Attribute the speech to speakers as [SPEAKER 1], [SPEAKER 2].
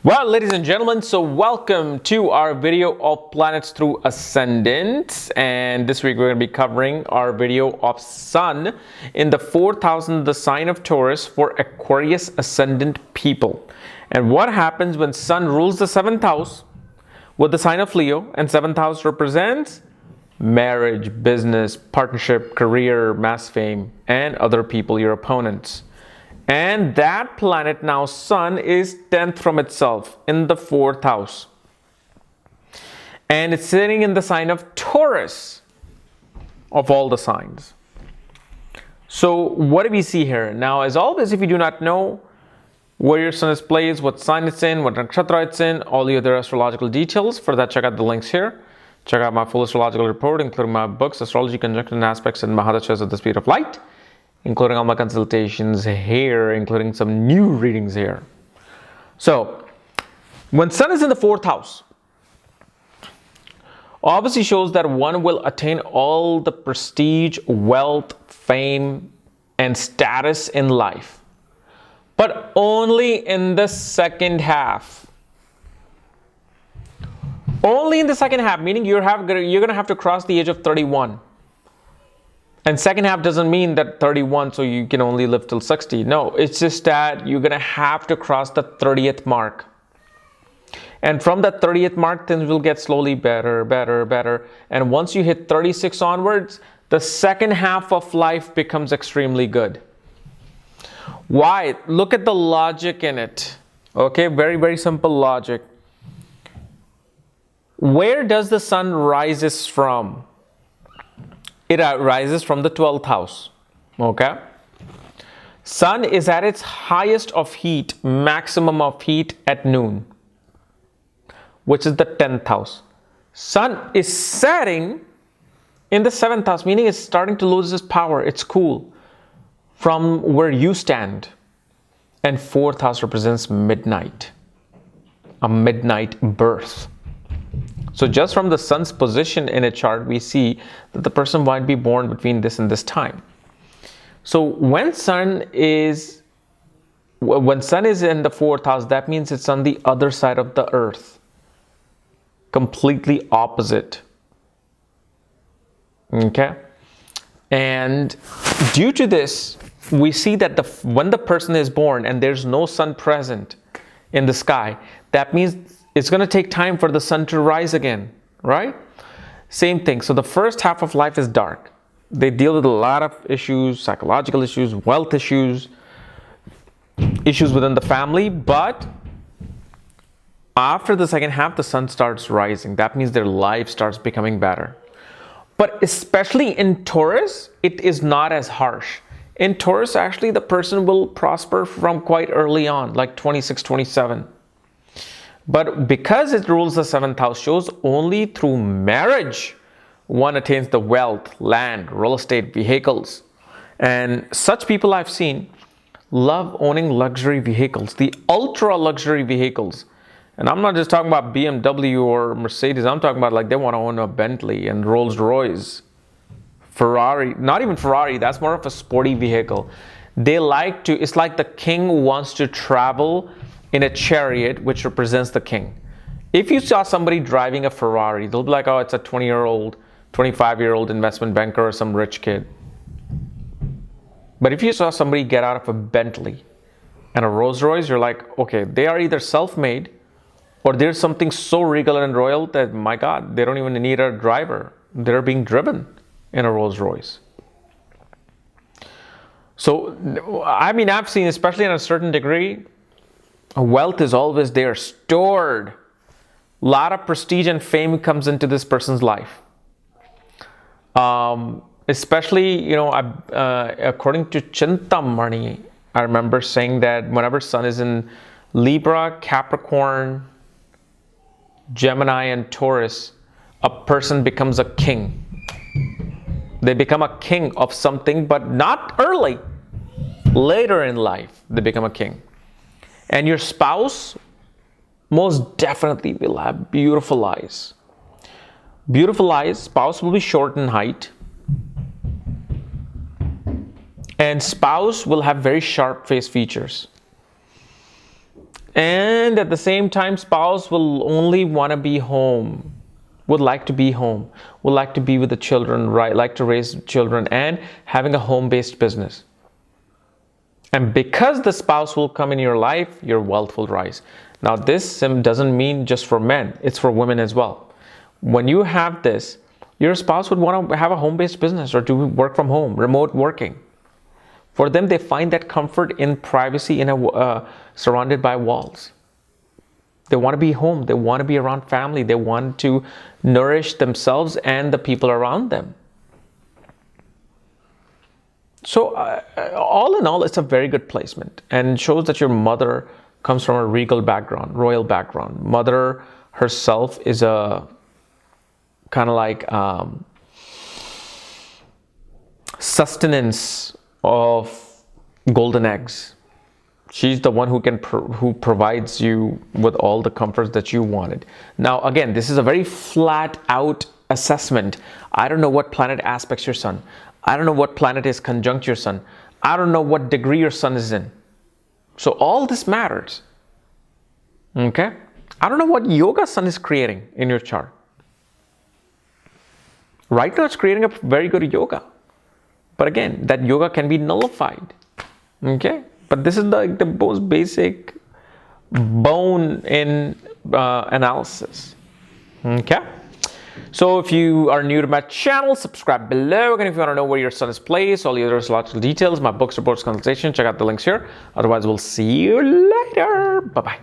[SPEAKER 1] Well, ladies and gentlemen, so welcome to our video of planets through ascendants, and this week we're going to be covering our video of Sun in the 4th house, the sign of Taurus, for Aquarius ascendant people, and what happens when Sun rules the 7th house with the sign of Leo, and 7th house represents marriage, business, partnership, career, mass fame, and other people, your opponents. And that planet now, Sun, is 10th from itself in the 4th house. And it's sitting in the sign of Taurus, of all the signs. So what do we see here? Now, as always, if you do not know where your Sun is placed, what sign it's in, what nakshatra it's in, all the other astrological details, for that, check out the links here. Check out my full astrological report, including my books, Astrology, Conjunction, and Aspects, and Mahadashas at the Speed of Light, including all my consultations here, including some new readings here. So, when Sun is in the 4th house, obviously shows that one will attain all the prestige, wealth, fame, and status in life, but only in the second half. Only in the second half, meaning you're going to have to cross the age of 31. And second half doesn't mean that 31, so you can only live till 60. No, it's just that you're going to have to cross the 30th mark. And from that 30th mark, things will get slowly better. And once you hit 36 onwards, the second half of life becomes extremely good. Why? Look at the logic in it. Okay, very, very simple logic. Where does the Sun rises from? It rises from the 12th house, okay? Sun is at its highest of heat, maximum of heat at noon, which is the 10th house. Sun is setting in the 7th house, meaning it's starting to lose its power. It's cool from where you stand. And 4th house represents midnight, a midnight birth. So just from the Sun's position in a chart, we see that the person might be born between this and this time. So when Sun is in the 4th house, that means it's on the other side of the earth, completely opposite. Okay? And due to this, we see that when the person is born and there's no Sun present in the sky, that means it's going to take time for the Sun to rise again, right? Same thing. So the first half of life is dark. They deal with a lot of issues, psychological issues, wealth issues, issues within the family. But after the second half, the Sun starts rising. That means their life starts becoming better. But especially in Taurus, it is not as harsh. In Taurus, actually, the person will prosper from quite early on, like 26, 27. But because it rules the 7th house, shows only through marriage one attains the wealth, land, real estate, vehicles. And such people I've seen love owning luxury vehicles, the ultra luxury vehicles. And I'm not just talking about BMW or Mercedes. I'm talking about like they want to own a Bentley and Rolls Royce, Ferrari. Not even Ferrari, that's more of a sporty vehicle. They like to, it's like the king wants to travel in a chariot, which represents the king. If you saw somebody driving a Ferrari, they'll be like, oh, it's a 20-year-old, 25-year-old investment banker or some rich kid. But if you saw somebody get out of a Bentley and a Rolls Royce, you're like, okay, they are either self-made or there's something so regal and royal that, my God, they don't even need a driver. They're being driven in a Rolls Royce. So, I mean, I've seen, especially in a certain degree, wealth is always there, stored. A lot of prestige and fame comes into this person's life. Especially, according to Chintamani, I remember saying that whenever Sun is in Libra, Capricorn, Gemini, and Taurus, a person becomes a king. They become a king of something, but not early. Later in life, they become a king. And your spouse most definitely will have beautiful eyes. Beautiful eyes. Spouse will be short in height. And spouse will have very sharp face features. And at the same time, spouse will only want to be home, would like to be home, would like to be with the children, right? Like to raise children and having a home-based business. And because the spouse will come in your life, your wealth will rise. Now, this doesn't mean just for men, it's for women as well. When you have this, your spouse would want to have a home-based business or do work from home, remote working. For them, they find that comfort in privacy, surrounded by walls. They want to be home. They want to be around family. They want to nourish themselves and the people around them. So all in all, it's a very good placement and shows that your mother comes from a regal background, royal background. Mother herself is a kind of like sustenance of golden eggs. She's the one who provides you with all the comforts that you wanted. Now, again, this is a very flat out assessment. I don't know what planet aspects your sun. I don't know what planet is conjunct your sun. I don't know what degree your sun is in. So all this matters. Okay? I don't know what yoga sun is creating in your chart. Right now it's creating a very good yoga. But again, that yoga can be nullified. Okay? But this is the most basic bone in analysis. Okay? So if you are new to my channel, subscribe below. And if you want to know where your sun is placed, all the other astrological details, my books, reports, consultation, check out the links here. Otherwise, we'll see you later. Bye-bye.